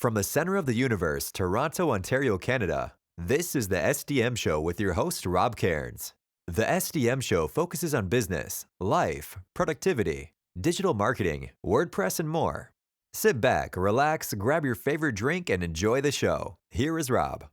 From the center of the universe, Toronto, Ontario, Canada, this is the SDM Show with your host, Rob Cairns. The SDM Show focuses on business, life, productivity, digital marketing, WordPress, and more. Sit back, relax, grab your favorite drink, and enjoy the show. Here is Rob.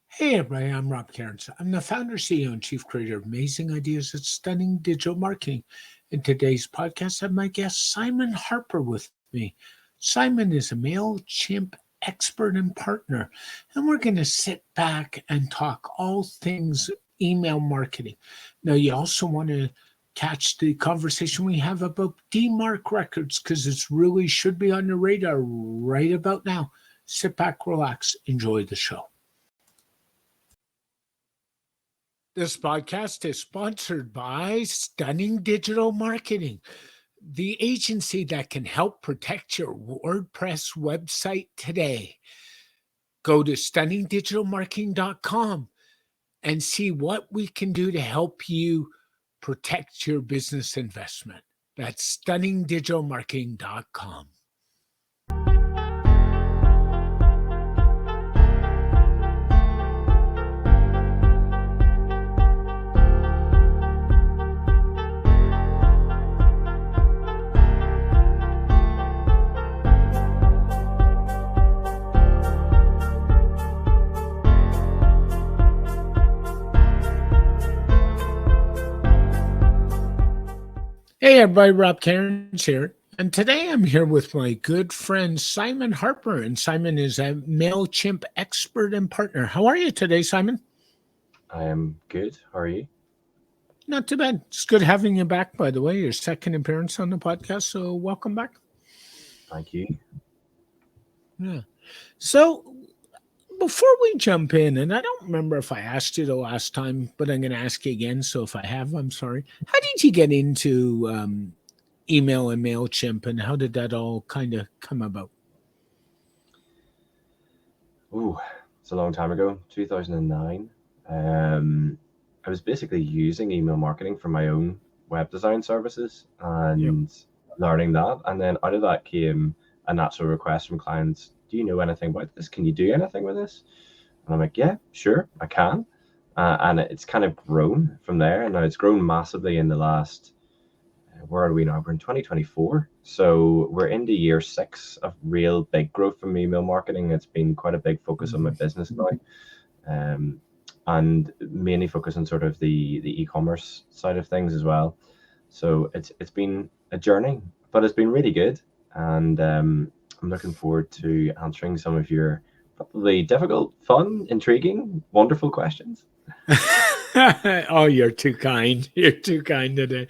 Hey everybody, I'm Rob Cairns. I'm the founder, CEO, and chief creator of Amazing Ideas at Stunning Digital Marketing. In today's podcast, I have my guest Simon Harper with me. Simon is a MailChimp expert and partner, and we're going to sit back and talk all things email marketing. Now, you also want to catch the conversation we have about DMARC records because it really should be on your radar right about now. Sit back, relax, enjoy the show. This podcast is sponsored by Stunning Digital Marketing, the agency that can help protect your WordPress website today. Go to stunningdigitalmarketing.com and see what we can do to help you protect your business investment. That's stunningdigitalmarketing.com. Hey everybody, Rob Cairns here. And today I'm here with my good friend Simon Harper. And Simon is a MailChimp expert and partner. How are you today, Simon? I am good. How are you? Not too bad. It's good having you back, by the way. Your second appearance on the podcast. So welcome back. Thank you. Yeah. So before we jump in, and I don't remember if I asked you the last time, but I'm going to ask you again. So if I have, I'm sorry. How did you get into email and MailChimp, and how did that all kind of come about? Ooh, it's a long time ago, 2009. I was basically using email marketing for my own web design services and learning that. And then out of that came a natural request from clients. Do you know anything about this? Can you do anything with this? And I'm like, yeah, sure, I can. And it's kind of grown from there. And now it's grown massively in the last, where are we now? We're in 2024. So we're into year 6 of real big growth from email marketing. It's been quite a big focus on my business now. And mainly focus on sort of the e-commerce side of things as well. So it's been a journey, but it's been really good. And I'm looking forward to answering some of your probably difficult, fun, intriguing, wonderful questions. Oh, you're too kind. You're too kind today.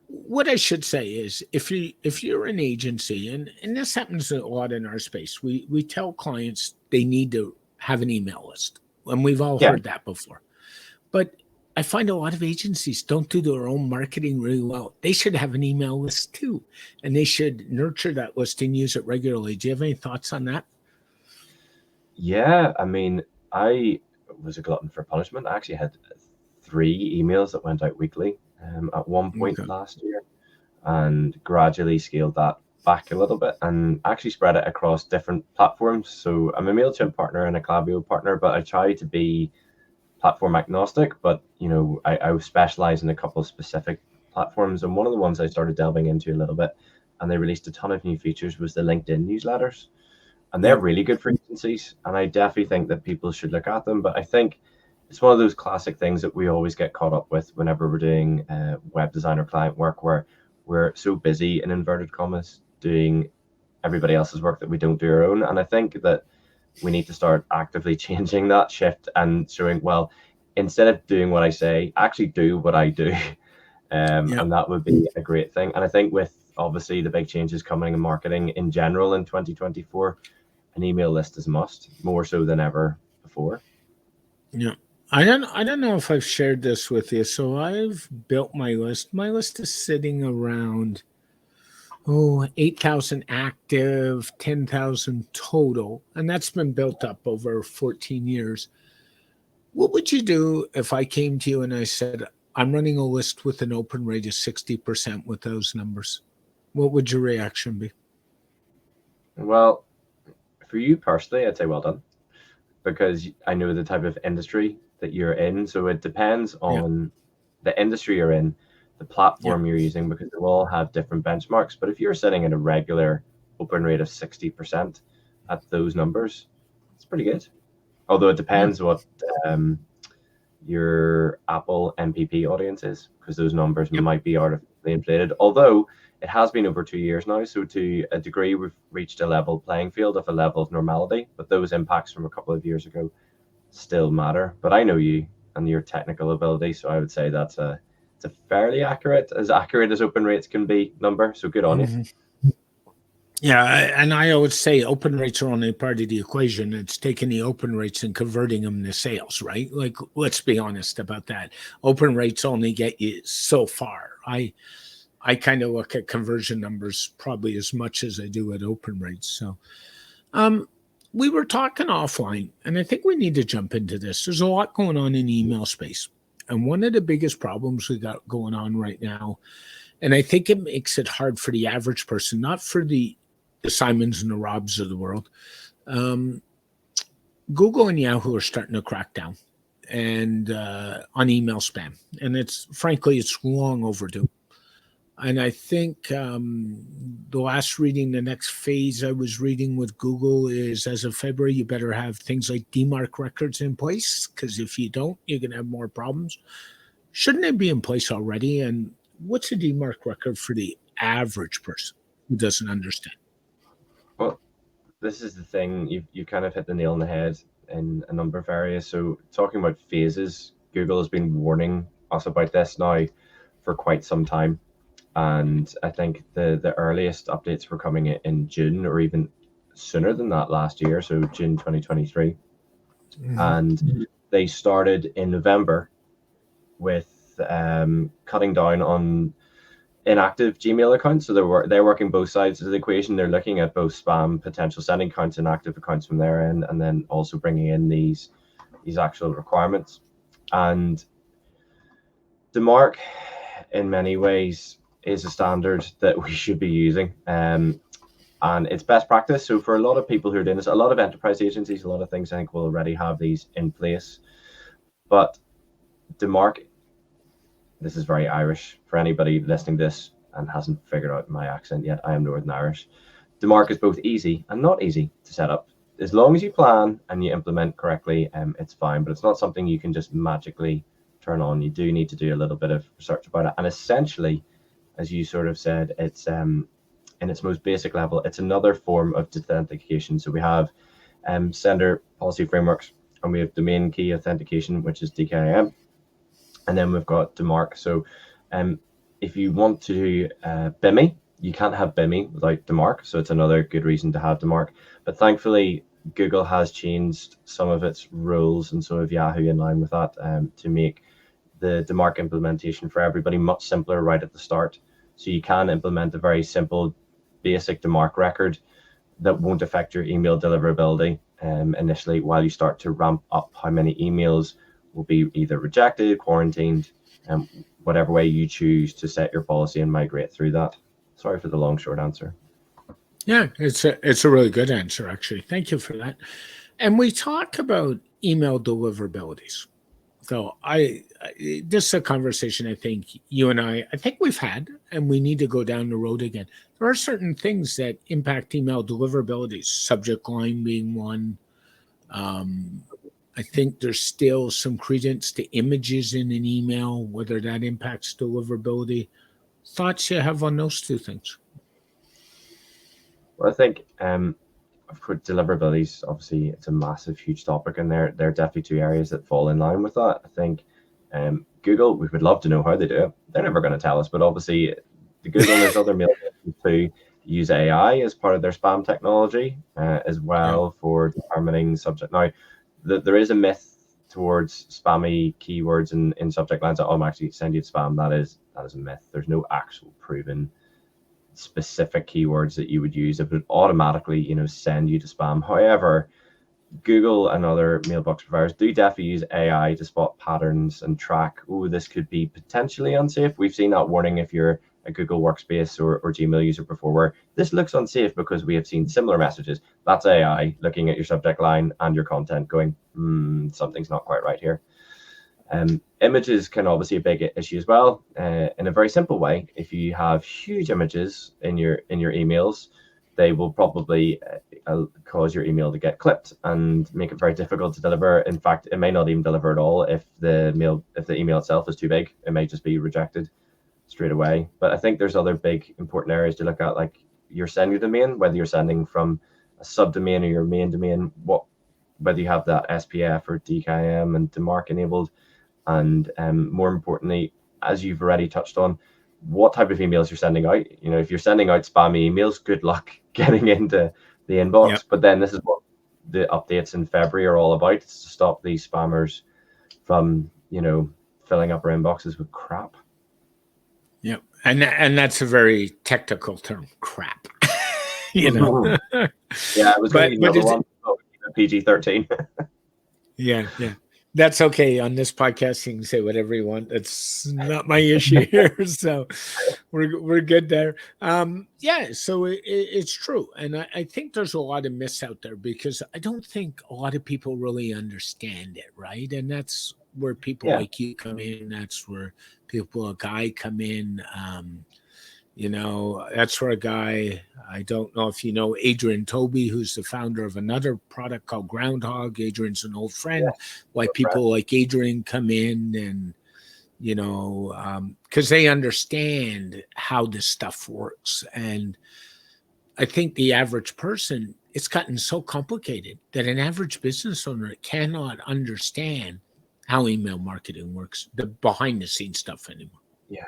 What I should say is if you're an agency, and this happens a lot in our space, we tell clients they need to have an email list. And we've all heard that before. But I find a lot of agencies don't do their own marketing really well. They should have an email list too, and they should nurture that list and use it regularly. Do you have any thoughts on that? Yeah, I mean, I was a glutton for punishment. I actually had 3 emails that went out weekly at one point last year, and gradually scaled that back a little bit and actually spread it across different platforms. So I'm a MailChimp partner and a Klaviyo partner, but I try to be platform agnostic, but I specialize in a couple of specific platforms. And one of the ones I started delving into a little bit, and they released a ton of new features, was the LinkedIn newsletters. And they're really good for agencies, and I definitely think that people should look at them. But I think it's one of those classic things that we always get caught up with whenever we're doing web design or client work, where we're so busy, in inverted commas, doing everybody else's work that we don't do our own. And I think that we need to start actively changing that shift and showing, well, instead of doing what I say, actually do what I do. And that would be a great thing. And I think with obviously the big changes coming in marketing in general in 2024, an email list is a must, more so than ever before. Yeah. I don't know if I've shared this with you. So I've built my list. My list is sitting around 8,000 active, 10,000 total. And that's been built up over 14 years. What would you do if I came to you and I said, I'm running a list with an open rate of 60% with those numbers? what would your reaction be? Well, for you personally, I'd say well done, because I know the type of industry that you're in. So it depends Yeah. on the industry you're in, the platform you're using, because they all have different benchmarks. But if you're sitting at a regular open rate of 60% at those numbers, it's pretty good. Although it depends what your Apple MPP audience is, because those numbers might be artificially inflated. Although it has been over 2 years now, so to a degree we've reached a level playing field of a level of normality, but those impacts from a couple of years ago still matter. But I know you and your technical ability, so I would say it's a fairly accurate as open rates can be number, so good on you. Yeah, and I always say open rates are only part of the equation. It's taking the open rates and converting them to sales, right? Like, let's be honest about that. Open rates only get you so far. I kind of look at conversion numbers probably as much as I do at open rates. So, we were talking offline, and I think we need to jump into this. There's a lot going on in the email space, and one of the biggest problems we got going on right now, and I think it makes it hard for the average person, not for the Simons and the Robs of the world. Google and Yahoo are starting to crack down and on email spam, and it's long overdue. And I think the last reading, the next phase I was reading with Google is, as of February, you better have things like DMARC records in place, because if you don't, you're going to have more problems. Shouldn't they be in place already? And what's a DMARC record for the average person who doesn't understand? Well, this is the thing. You kind of hit the nail on the head in a number of areas. So talking about phases, Google has been warning us about this now for quite some time. And I think the earliest updates were coming in June, or even sooner than that last year, so June 2023. And they started in November with cutting down on inactive Gmail accounts. So they're working both sides of the equation. They're looking at both spam potential sending accounts and active accounts from their end, and then also bringing in these actual requirements. And DMARC, in many ways, is a standard that we should be using, and it's best practice. So for a lot of people who are doing this, a lot of enterprise agencies, a lot of things, I think, will already have these in place. But DMARC, this is very Irish for anybody listening to this and hasn't figured out my accent yet. I am Northern Irish. DMARC is both easy and not easy to set up. As long as you plan and you implement correctly, it's fine, but it's not something you can just magically turn on. You do need to do a little bit of research about it. And essentially, as you sort of said, it's in its most basic level, it's another form of authentication. So we have sender policy frameworks, and we have domain key authentication, which is DKIM. And then we've got DMARC. So if you want to BIMI, you can't have BIMI without DMARC. So it's another good reason to have DMARC. But thankfully, Google has changed some of its rules, and so have Yahoo in line with that, to make the DMARC implementation for everybody much simpler right at the start. So you can implement a very simple, basic DMARC record that won't affect your email deliverability initially, while you start to ramp up how many emails will be either rejected, quarantined, whatever way you choose to set your policy and migrate through that. Sorry for the long, short answer. Yeah, it's a really good answer, actually. Thank you for that. And we talk about email deliverabilities. So this is a conversation I think you and I think we've had, and we need to go down the road again. There are certain things that impact email deliverabilities, subject line being one. I think there's still some credence to images in an email, whether that impacts deliverability. Thoughts you have on those two things? Well, I think of course, deliverability, obviously, it's a massive, huge topic, and there are definitely two areas that fall in line with that. I think Google, we would love to know how they do it. They're never going to tell us, but obviously, the Google and there's other mail to use AI as part of their spam technology as well for determining subject. Now, there is a myth towards spammy keywords in subject lines that actually send you to spam. That is a myth. There's no actual proven specific keywords that you would use that would automatically, send you to spam. However, Google and other mailbox providers do definitely use AI to spot patterns and track, this could be potentially unsafe. We've seen that warning if you're a Google Workspace or Gmail user before, where this looks unsafe because we have seen similar messages. That's AI looking at your subject line and your content going, something's not quite right here. Images can obviously be a big issue as well. In a very simple way, if you have huge images in your emails, they will probably cause your email to get clipped and make it very difficult to deliver. In fact, it may not even deliver at all if the email itself is too big. It may just be rejected straight away. But I think there's other big important areas to look at, like your sender domain, whether you're sending from a subdomain or your main domain, whether you have that SPF or DKIM and DMARC enabled, and more importantly, as you've already touched on, what type of emails you're sending out. If you're sending out spammy emails, good luck getting into the inbox. Yep. But then this is what the updates in February are all about. It's to stop these spammers from, filling up our inboxes with crap. Yep. And that's a very technical term, crap. Yeah, it was going to be another one, PG-13. Yeah. That's okay. On this podcast, you can say whatever you want. That's not my issue here. So we're good there. So it's true. And I think there's a lot of myths out there because I don't think a lot of people really understand it, right? And that's where people like you come in. That's where people like I come in. That's where a guy, I don't know if you know Adrian Toby, who's the founder of another product called Groundhog. Adrian's an old friend. Why people like Adrian come in and, because they understand how this stuff works. And I think the average person, it's gotten so complicated that an average business owner cannot understand how email marketing works, the behind the scenes stuff anymore. Yeah.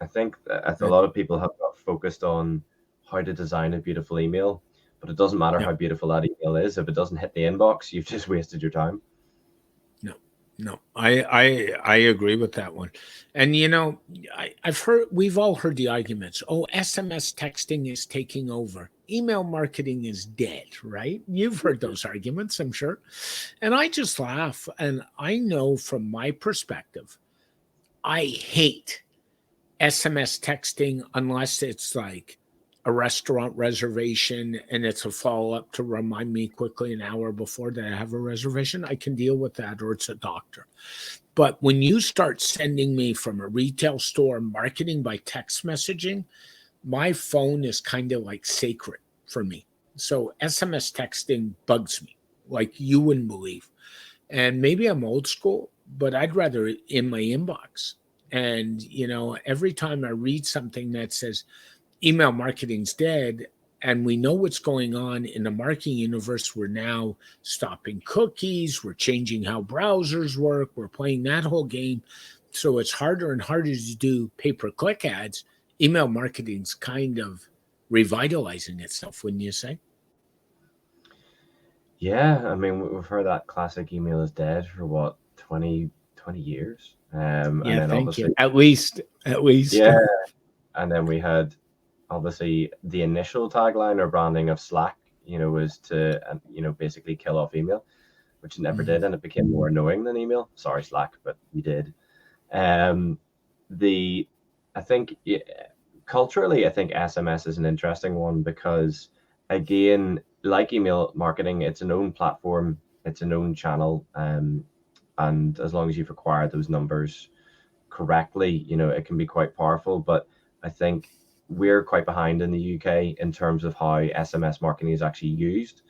I think that a lot of people have got focused on how to design a beautiful email, but it doesn't matter how beautiful that email is. If it doesn't hit the inbox, you've just wasted your time. No, I agree with that one. And, we've all heard the arguments. Oh, SMS texting is taking over. Email marketing is dead, right? You've heard those arguments, I'm sure. And I just laugh. And I know from my perspective, I hate SMS texting unless it's like a restaurant reservation and it's a follow-up to remind me quickly an hour before that I have a reservation. I can deal with that, or it's a doctor. But when you start sending me from a retail store marketing by text messaging, my phone is kind of like sacred for me. So SMS texting bugs me like you wouldn't believe. And maybe I'm old school, but I'd rather it in my inbox. And, every time I read something that says email marketing's dead, and we know what's going on in the marketing universe, we're now stopping cookies, we're changing how browsers work, we're playing that whole game. So it's harder and harder to do pay-per-click ads. Email marketing's kind of revitalizing itself, wouldn't you say? Yeah, I mean, we've heard that classic email is dead for 20 years. And then thank you. At least. Yeah. And then we had obviously the initial tagline or branding of Slack, was to, basically kill off email, which it never did. And it became more annoying than email. Sorry, Slack, but we did. Culturally, I think SMS is an interesting one because, again, like email marketing, it's an own platform, it's an own channel. And as long as you've acquired those numbers correctly, it can be quite powerful. But I think we're quite behind in the UK in terms of how SMS marketing is actually used.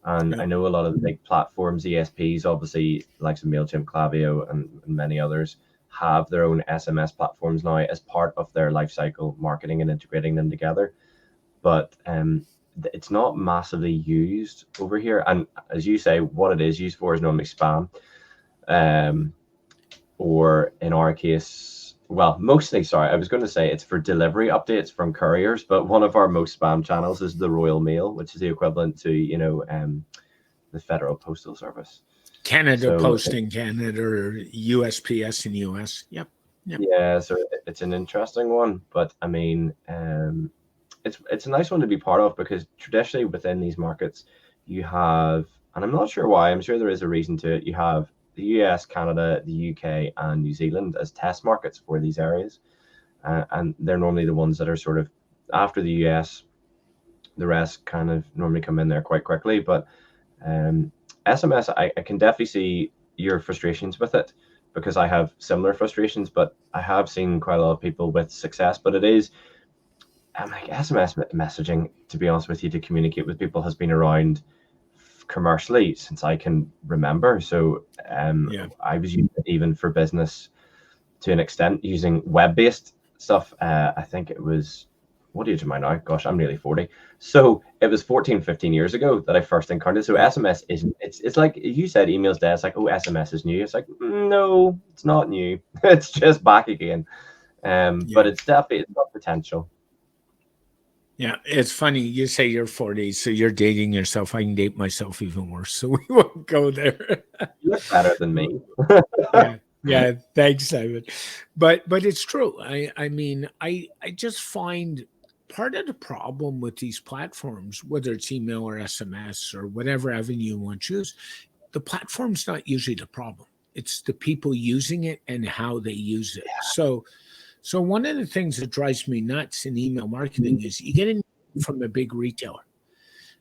And I know a lot of the big platforms, ESPs, obviously, like some MailChimp, Klaviyo, and many others, have their own SMS platforms now as part of their lifecycle marketing and integrating them together. But it's not massively used over here. And as you say, what it is used for is normally spam. Or in our case, mostly, I was going to say it's for delivery updates from couriers, but one of our most spam channels is the Royal Mail, which is the equivalent to, the Federal Postal Service. Canada Post in Canada, or USPS in US. Yep. Yeah, so it's an interesting one, but I mean, it's a nice one to be part of because traditionally within these markets, you have, and I'm not sure why, I'm sure there is a reason to it, you have the US, Canada, the UK, and New Zealand as test markets for these areas. and they're normally the ones that are sort of after the US. The rest kind of normally come in there quite quickly, but SMS, I can definitely see your frustrations with it, because I have similar frustrations, but I have seen quite a lot of people with success. But it is, like SMS messaging, to be honest with you, to communicate with people has been around commercially since I can remember. So I was using it even for business to an extent, using web-based stuff. I think it was, what age am I now? Gosh, I'm nearly 40. So it was 14, 15 years ago that I first encountered. So SMS isn't, it's like you said, emails dead. It's like, oh, SMS is new. It's like, no, it's not new. It's just back again. But it's definitely, it's got potential. Yeah, it's funny. You say you're 40, so you're dating yourself. I can date myself even worse, so we won't go there. You look better than me. Yeah, thanks, Simon. But it's true. I mean, I just find part of the problem with these platforms, whether it's email or SMS or whatever avenue you want to choose, the platform's not usually the problem. It's the people using it and how they use it. So one of the things that drives me nuts in email marketing is you get an email from a big retailer.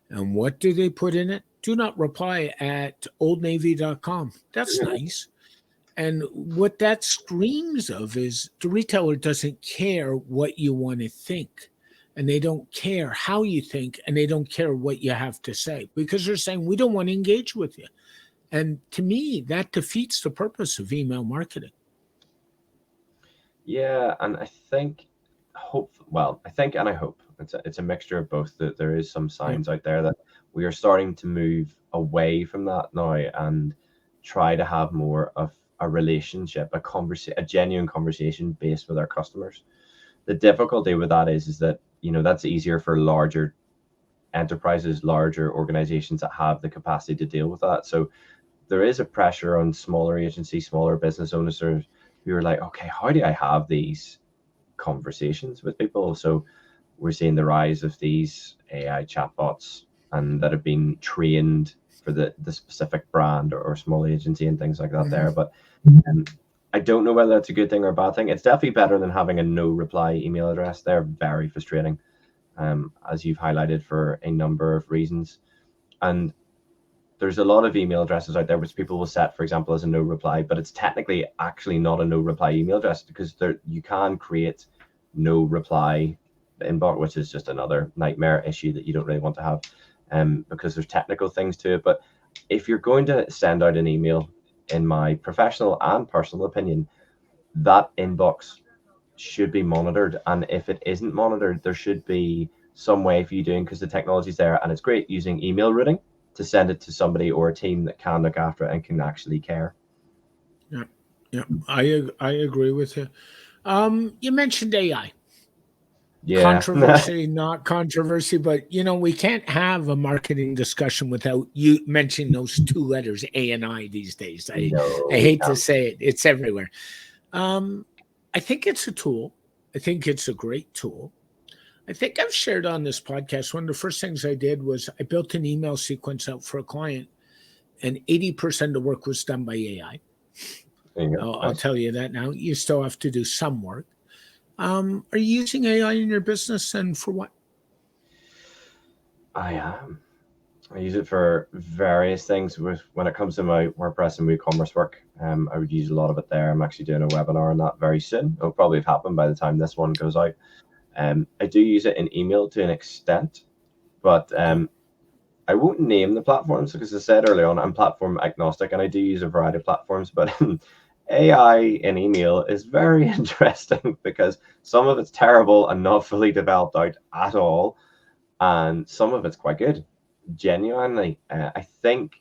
And what do they put in it? Do not reply at oldnavy.com. That's nice. And what that screams of is the retailer doesn't care what you want to think. And they don't care how you think. And they don't care what you have to say, because they're saying, we don't want to engage with you. And to me, that defeats the purpose of email marketing. Yeah, and I think and I hope it's a mixture of both. That there is some signs out there that we are starting to move away from that now and try to have more of a relationship, a genuine conversation based with our customers. The difficulty with that is that, that's easier for larger enterprises, larger organizations that have the capacity to deal with that. So there is a pressure on smaller agencies, smaller business owners who are like, okay, how do I have these conversations with people? So we're seeing the rise of these AI chatbots, and that have been trained for the specific brand or small agency and things like that there. But I don't know whether that's a good thing or a bad thing. It's definitely better than having a no reply email address. They're very frustrating, as you've highlighted, for a number of reasons. And there's a lot of email addresses out there which people will set, for example, as a no reply, but it's technically actually not a no reply email address, because you can create no reply inbox, which is just another nightmare issue that you don't really want to have, because there's technical things to it. But if you're going to send out an email, in my professional and personal opinion, that inbox should be monitored. And if it isn't monitored, there should be some way for you doing, because the technology's there, and it's great using email routing to send it to somebody or a team that can look after it and can actually care. Yeah, I agree with you. You mentioned AI. Yeah. Controversy, not controversy, but we can't have a marketing discussion without you mentioning those two letters, A and I, these days. I hate to say it. It's everywhere. I think it's a tool. I think it's a great tool. I think I've shared on this podcast, one of the first things I did was I built an email sequence out for a client, and 80% of the work was done by AI. I'll tell you that now. You still have to do some work. Are you using AI in your business, and for what? I am. I use it for various things. When it comes to my WordPress and WooCommerce work, I would use a lot of it there. I'm actually doing a webinar on that very soon. It'll probably have happened by the time this one goes out. I do use it in email to an extent, but I won't name the platforms, because as I said earlier on, I'm platform agnostic, and I do use a variety of platforms. But AI in email is very interesting, because some of it's terrible and not fully developed out at all, and some of it's quite good. Genuinely, I think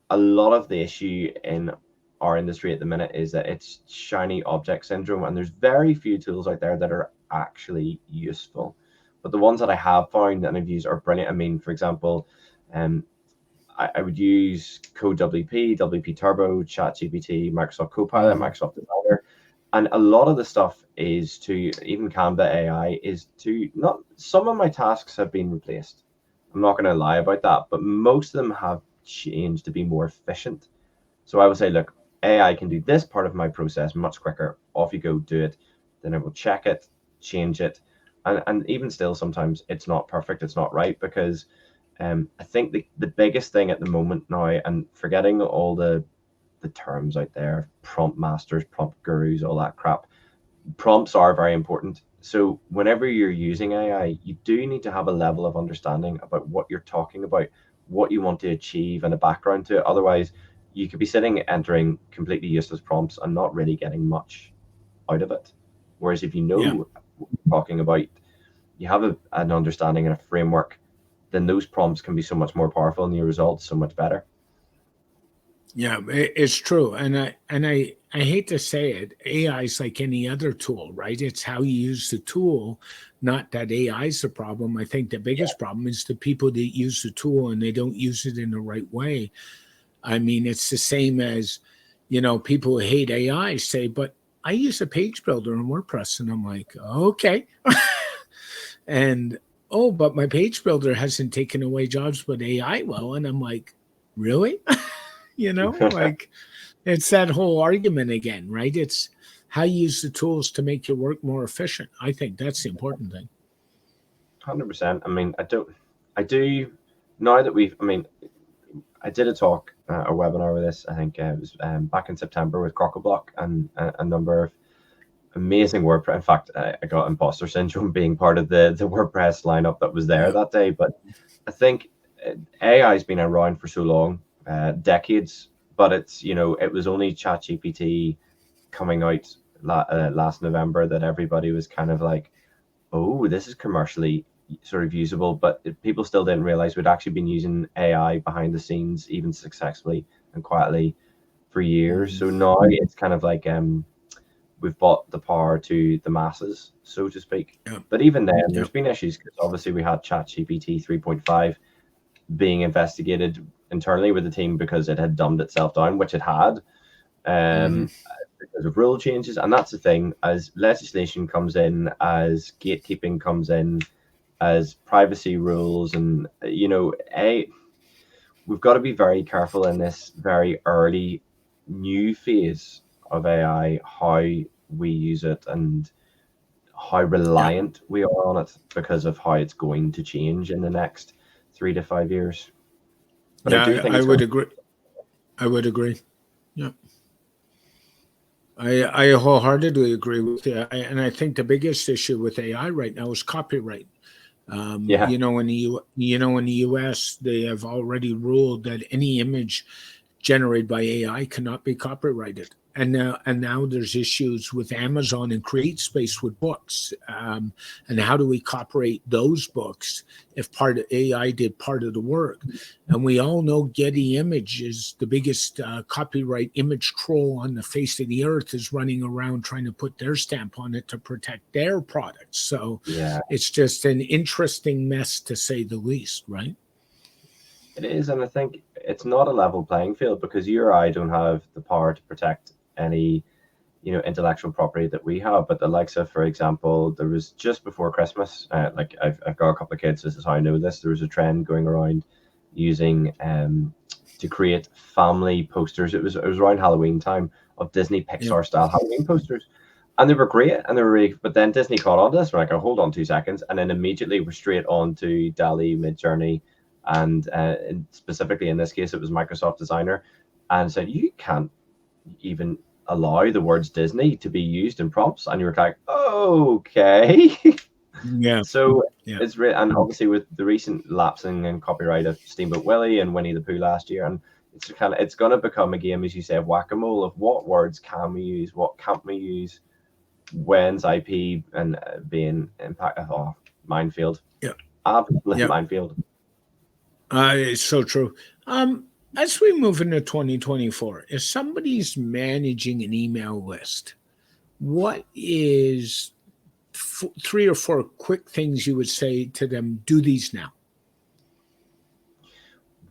a lot of the issue in our industry at the minute is that it's shiny object syndrome, and there's very few tools out there that are actually useful. But the ones that I have found and I've used are brilliant. I mean, for example, I would use CodeWP, WP Turbo, ChatGPT, Microsoft Copilot, Microsoft Designer. And a lot of the stuff is to, even Canva AI, is to not, some of my tasks have been replaced. I'm not going to lie about that, but most of them have changed to be more efficient. So I would say, look, AI can do this part of my process much quicker. Off you go, do it. then it will check it, change it, and even still sometimes it's not perfect, it's not right, because I think the biggest thing at the moment now, and forgetting all the terms out there, prompt masters, prompt gurus, all that crap, prompts are very important. So whenever you're using AI, you do need to have a level of understanding about what you're talking about, what you want to achieve, and a background to it. Otherwise, you could be sitting entering completely useless prompts and not really getting much out of it. Whereas if you know Yeah. what you're talking about, you have an understanding and a framework, then those prompts can be so much more powerful and your results so much better. Yeah, it's true, and I hate to say it, AI is like any other tool, right? It's how you use the tool, not that AI is the problem. I think the biggest problem is the people that use the tool and they don't use it in the right way. I mean, it's the same as, people who hate AI say, but I use a page builder in WordPress, and I'm like, okay, and oh, but my page builder hasn't taken away jobs, but AI will, and I'm like, really? Like it's that whole argument again, right? It's how you use the tools to make your work more efficient. I think that's the important thing. 100%. I mean, I do, now that I did a talk, a webinar with this, I think it was back in September with Crockablock, and a number of amazing WordPress. In fact, I got imposter syndrome being part of the WordPress lineup that was there that day. But I think AI has been around for so long, decades, but it's, it was only ChatGPT coming out last November that everybody was kind of like, oh, this is commercially sort of usable, but people still didn't realize we'd actually been using AI behind the scenes, even successfully and quietly, for years. So now it's kind of like we've brought the power to the masses, so to speak. But even then, there's been issues, because obviously we had ChatGPT 3.5 being investigated internally with the team because it had dumbed itself down, which it had, because of rule changes. And that's the thing, as legislation comes in, as gatekeeping comes in, as privacy rules, and we've got to be very careful in this very early new phase of AI, how we use it and how reliant we are on it, because of how it's going to change in the next 3 to 5 years. But I do think I would agree. I would agree. Yeah. I wholeheartedly agree with you. And I think the biggest issue with AI right now is copyright. In the US, they have already ruled that any image generated by AI cannot be copyrighted. And now there's issues with Amazon and CreateSpace with books. And how do we copyright those books if part of AI did part of the work? And we all know Getty Image is the biggest copyright image troll on the face of the earth, is running around trying to put their stamp on it to protect their products. So it's just an interesting mess, to say the least, right? It is, and I think it's not a level playing field, because you or I don't have the power to protect any, intellectual property that we have. But the likes of, for example, there was just before Christmas, like I've got a couple of kids, this is how I know this. There was a trend going around using to create family posters. It was around Halloween time, of Disney Pixar style Halloween posters. And they were great, and they were really, but then Disney caught on to this. We're like, oh, hold on 2 seconds, and then immediately we're straight on to DALL-E, Midjourney, and specifically in this case it was Microsoft Designer, and said you can't even allow the words Disney to be used in prompts. And you were like, okay. So it's and obviously with the recent lapsing in copyright of Steamboat Willie and Winnie the Pooh last year, and it's going to become a game, as you say, of whack-a-mole, of what words can we use, what can't we use, when's IP and being impacted. Minefield. Absolute minefield. It's so true. As we move into 2024, if somebody's managing an email list, what is 3 or 4 quick things you would say to them? Do these now.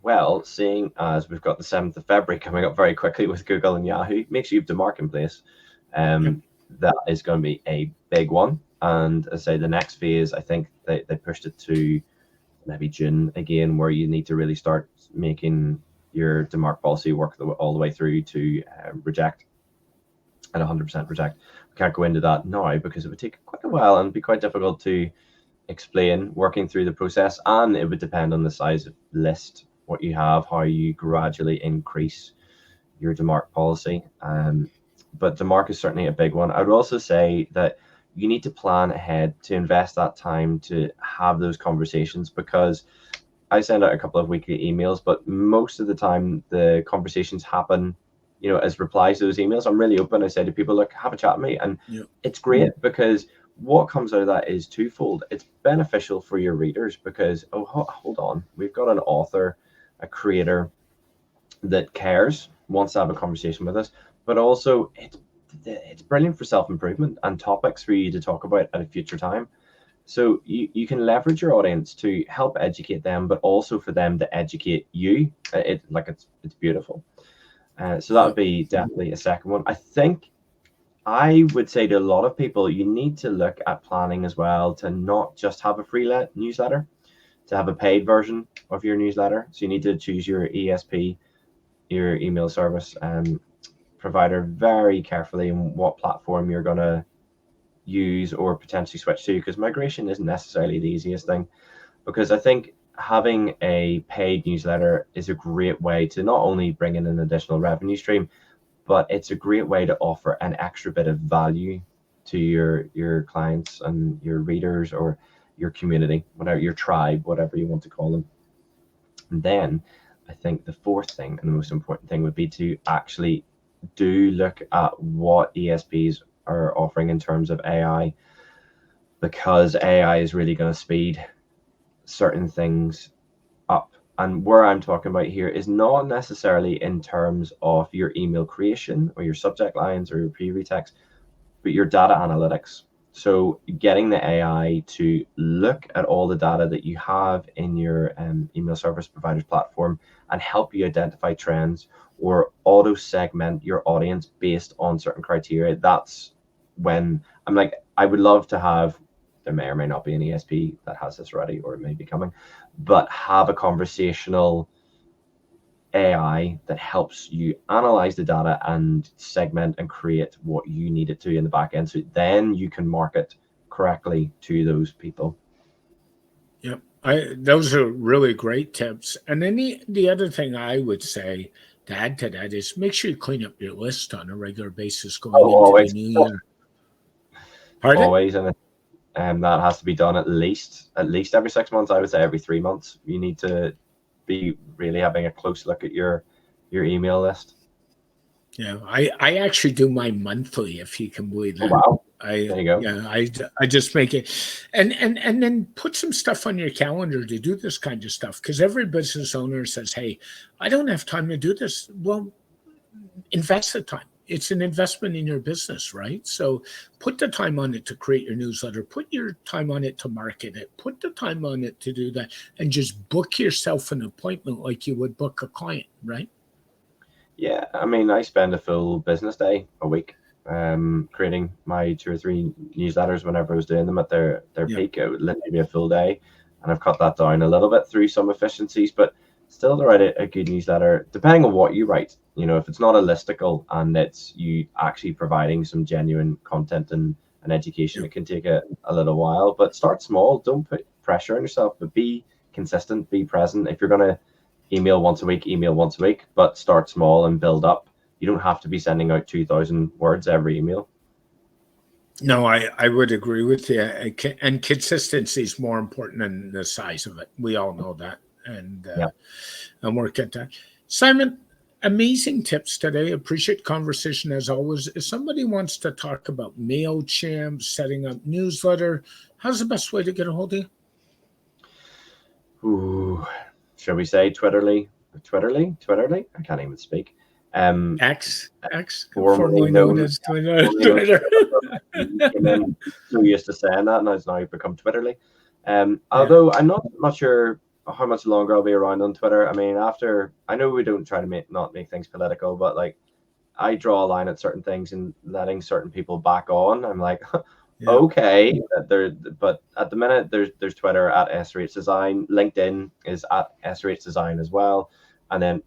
Well, seeing as we've got the 7th of February coming up very quickly with Google and Yahoo, make sure you have DMARC in place. That is going to be a big one. And as I say, the next phase, I think they pushed it to maybe June again, where you need to really start making your DMARC policy work all the way through to reject. and 100% reject. We can't go into that now because it would take quite a while and be quite difficult to explain working through the process, and it would depend on the size of list, what you have, how you gradually increase your DMARC policy. But DMARC is certainly a big one. I would also say that you need to plan ahead to invest that time to have those conversations, because I send out a couple of weekly emails, but most of the time the conversations happen, as replies to those emails. I'm really open. I say to people, look, have a chat with me. And it's great because what comes out of that is twofold. It's beneficial for your readers because, hold on, we've got an author, a creator that cares, wants to have a conversation with us, but also it's brilliant for self-improvement and topics for you to talk about at a future time. So you can leverage your audience to help educate them, but also for them to educate you. It's beautiful. So that would be definitely a second one. I think I would say to a lot of people, you need to look at planning as well, to not just have a free newsletter, to have a paid version of your newsletter. So you need to choose your ESP, your email service provider, very carefully, and what platform you're going to use or potentially switch to, because migration isn't necessarily the easiest thing. Because I think having a paid newsletter is a great way to not only bring in an additional revenue stream, but it's a great way to offer an extra bit of value to your clients and your readers or your community, whatever, your tribe, whatever you want to call them. And then I think the fourth thing and the most important thing would be to actually do look at what ESPs are offering in terms of AI, because AI is really going to speed certain things up. And where I'm talking about here is not necessarily in terms of your email creation or your subject lines or your preview text, but your data analytics. So getting the AI to look at all the data that you have in your email service provider's platform and help you identify trends or auto segment your audience based on certain criteria. That's when I'm like, I would love to have, there may or may not be an ESP that has this already, or it may be coming, but have a conversational AI that helps you analyze the data and segment and create what you need it to in the back end, so then you can market correctly to those people. Yep, those are really great tips. And then the other thing I would say to add to that is make sure you clean up your list on a regular basis going into always. the new year. Pardon? Always, and that has to be done at least every 6 months. I would say every 3 months. You need to be really having a close look at your email list. Yeah, I actually do my monthly, if you can believe that. Oh, wow. There you go. Yeah, I just make it, and then put some stuff on your calendar to do this kind of stuff, because every business owner says, "Hey, I don't have time to do this." Well, invest the time. It's an investment in your business, right? So put the time on it to create your newsletter. Put your time on it to market it. Put the time on it to do that, and just book yourself an appointment like you would book a client, right? Yeah, I mean, I spend a full business day a week creating my 2 or 3 newsletters whenever I was doing them at their peak. It would literally be a full day, and I've cut that down a little bit through some efficiencies, but still to write a good newsletter, depending on what you write. If it's not a listicle and it's you actually providing some genuine content and education, it can take a little while. But start small. Don't put pressure on yourself, but be consistent, be present. If you're going to email once a week, but start small and build up. You don't have to be sending out 2,000 words every email. No, I would agree with you. And consistency is more important than the size of it. We all know that. And work at that. Simon, amazing tips today. Appreciate the conversation as always. If somebody wants to talk about MailChimp, setting up newsletter, how's the best way to get a hold of you? Ooh, shall we say Twitterly? I can't even speak. X, formerly known as Twitter. So used to saying that, and it's now become Twitterly. Although I'm not sure how much longer I'll be around on Twitter. I mean, I know we don't try to not make things political, but like I draw a line at certain things and letting certain people back on. I'm like, okay, but at the minute there's Twitter at SRH Design, LinkedIn is at SRH Design as well, and then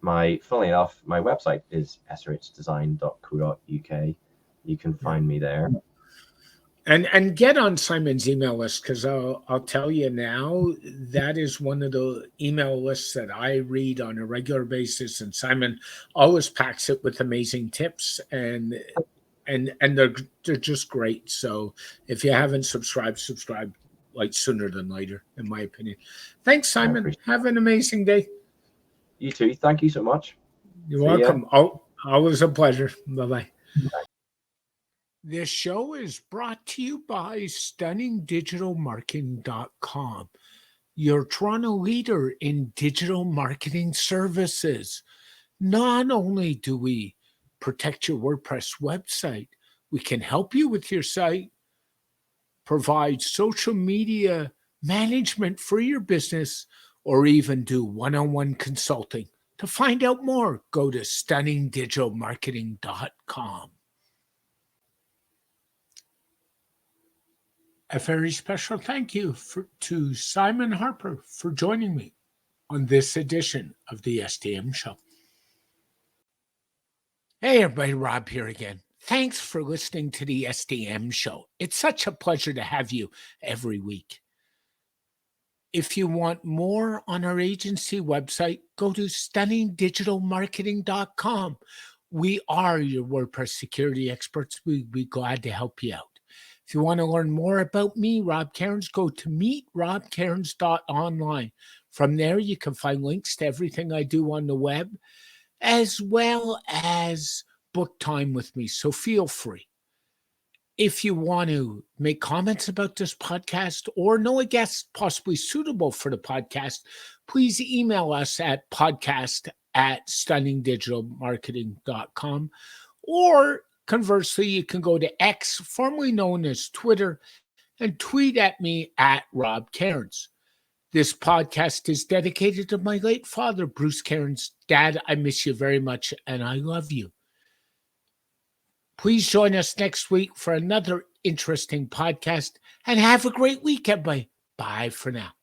funnily enough, my website is srhdesign.co.uk. you can find me there. And get on Simon's email list, because I'll tell you now, that is one of the email lists that I read on a regular basis, and Simon always packs it with amazing tips, and they're just great. So if you haven't subscribed like sooner than later, in my opinion. Thanks, Simon. Have an amazing day. You too. Thank you so much. You're welcome. Oh, always a pleasure. Bye-bye. Bye. This show is brought to you by StunningDigitalMarketing.com, your Toronto leader in digital marketing services. Not only do we protect your WordPress website, we can help you with your site, provide social media management for your business, or even do one-on-one consulting. To find out more, go to StunningDigitalMarketing.com. A very special thank you to Simon Harper for joining me on this edition of the SDM Show. Hey everybody, Rob here again. Thanks for listening to the SDM Show. It's such a pleasure to have you every week. If you want more on our agency website, go to StunningDigitalMarketing.com. We are your WordPress security experts. We'd be glad to help you out. If you want to learn more about me, Rob Cairns, go to meetrobcairns.online. From there, you can find links to everything I do on the web, as well as book time with me. So feel free. If you want to make comments about this podcast or know a guest possibly suitable for the podcast, please email us at podcast@stunningdigitalmarketing.com, or conversely, you can go to X, formerly known as Twitter, and tweet at me at Rob Cairns. This podcast is dedicated to my late father, Bruce Cairns. Dad, I miss you very much, and I love you. Please join us next week for another interesting podcast, and have a great week, everybody. Bye for now.